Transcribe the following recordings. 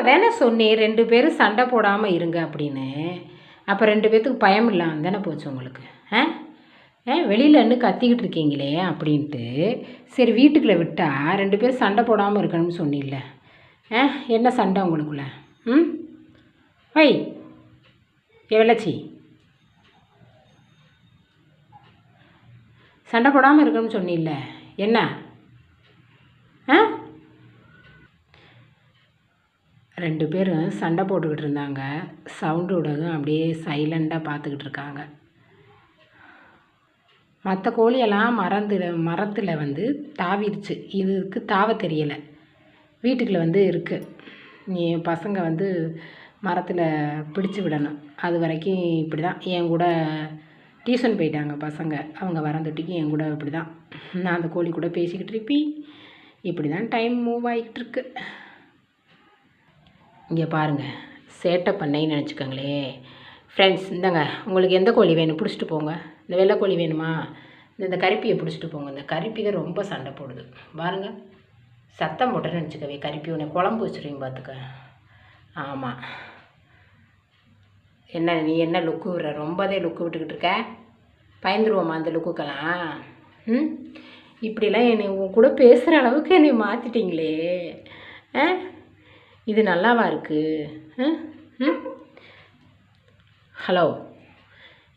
தானே சொன்னேன் 2 பேரும் சண்டை போடாமல் இருங்க அப்படின்னு. அப்போ 2 பேர்த்துக்கு பயம் இல்லாமல் தானே போச்சு உங்களுக்கு. வெளியில் இருந்து கத்திக்கிட்டு இருக்கீங்களே அப்படின்ட்டு சரி வீட்டுக்குள்ளே விட்டால் 2 பேரும் சண்டை போடாமல் இருக்கணும்னு சொன்னில்ல. என்ன சண்டை உங்களுக்குள்ள? வை வெள்ளச்சி, சண்டை போடாமல் இருக்கணும்னு சொன்னில்ல, என்ன? 2 பேரும் சண்டை போட்டுக்கிட்டு இருந்தாங்க. சவுண்டு விடவும் அப்படியே சைலண்டாக பார்த்துக்கிட்டு இருக்காங்க. மற்ற கோழியெல்லாம் மரத்தில் வந்து தாவிடுச்சு. இதுக்கு தாவ தெரியலை. வீட்டுக்குள்ளே வந்து இருக்குது. நீ பசங்க வந்து மரத்தில் பிடிச்சி விடணும். அது வரைக்கும் இப்படி தான். என் கூட டியூஷன் போயிட்டாங்க பசங்க. அவங்க வரந்தொட்டிக்கு என் கூட இப்படி தான் நான் அந்த கோழி கூட பேசிக்கிட்டு இருப்பி. இப்படி தான் டைம் மூவ் ஆகிக்கிட்டு இருக்கு. இங்கே பாருங்கள், சேட்டை பண்ணைன்னு நினச்சிக்கோங்களே ஃப்ரெண்ட்ஸ். இந்தாங்க, உங்களுக்கு எந்த கோழி வேணும் பிடிச்சிட்டு போங்க. இந்த வெள்ளை கோழி வேணுமா? இந்த கருப்பியை பிடிச்சிட்டு போங்க. இந்த கருப்பி தான் ரொம்ப சண்டை போடுது பாருங்கள். சத்தம் போட்டுன்னு நினச்சிக்கவே கருப்பி உன்னை குழம்பு வச்சுருவீங்க பார்த்துக்க. ஆமாம், என்ன நீ என்ன லுக்கு விடுற? ரொம்பதே லுக்கு விட்டுக்கிட்டு இருக்க. பயந்துருவோம்மா அந்த லுக்குக்கெல்லாம். இப்படிலாம் என்னை உன் கூட பேசுகிற அளவுக்கு என்னை மாற்றிட்டீங்களே. இது நல்லாவா இருக்குது? ஹலோ,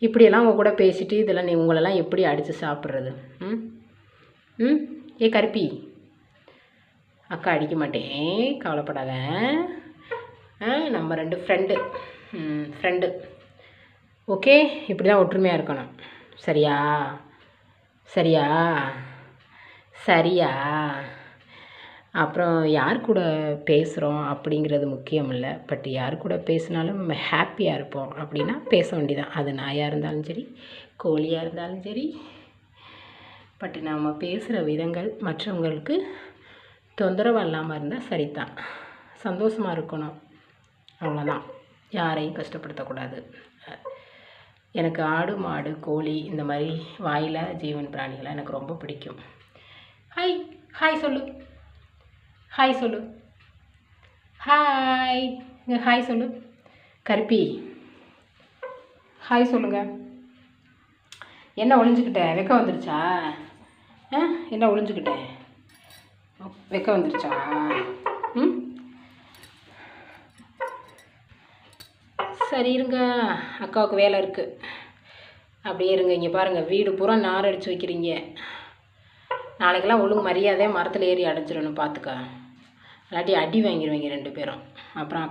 இப்படியெல்லாம் உங்கள் கூட பேசிட்டு இதெல்லாம் உங்களெல்லாம் எப்படி அடித்து சாப்பிட்றது? ஏ கருப்பி, அக்கா அடிக்க மாட்டேன், கவலைப்படாத. நம்ம 2 ஃப்ரெண்டு ஓகே. இப்படி தான் ஒற்றுமையாக இருக்கணும். சரியா? சரியா? சரியா? அப்புறம் யார் கூட பேசுகிறோம் அப்படிங்கிறது முக்கியம் இல்லை. பட் யார் கூட பேசினாலும் நம்ம ஹாப்பியாக இருப்போம் அப்படின்னா பேச வேண்டியதான். அது நாயாக இருந்தாலும் சரி, கோழியாக இருந்தாலும் சரி. பட் நம்ம பேசுகிற விதங்கள் மற்றவங்களுக்கு தொந்தரவு இல்லாமல் இருந்தால் சரிதான். சந்தோஷமாக இருக்கணும், அவ்வளோதான். யாரையும் கஷ்டப்படுத்தக்கூடாது. எனக்கு ஆடு மாடு கோழி இந்த மாதிரி வாயிலா ஜீவன் பிராணிகளை எனக்கு ரொம்ப பிடிக்கும். ஹாய் சொல்லு, ஹாய் சொல்லு, ஹாய். இங்கே ஹாய் சொல்லு கருப்பி, ஹாய் சொல்லுங்க. என்ன ஒளிஞ்சுக்கிட்ட? வெக்க வந்துருச்சா? என்ன ஒளிஞ்சுக்கிட்டேன்? வெக்க வந்துருச்சா? சரி இருங்க, அக்காவுக்கு வேலை இருக்குது. அப்படியே இருங்க. இங்கே பாருங்கள், வீடு பூரா நார் அடித்து வைக்கிறீங்க. நாளைக்கெல்லாம் ஒழுங்கு மரியாதையாக மரத்தில் ஏறி அடைச்சிடணும் பார்த்துக்க. இல்லாட்டி அடி வாங்கிடுவீங்க 2 பேரும். அப்புறம்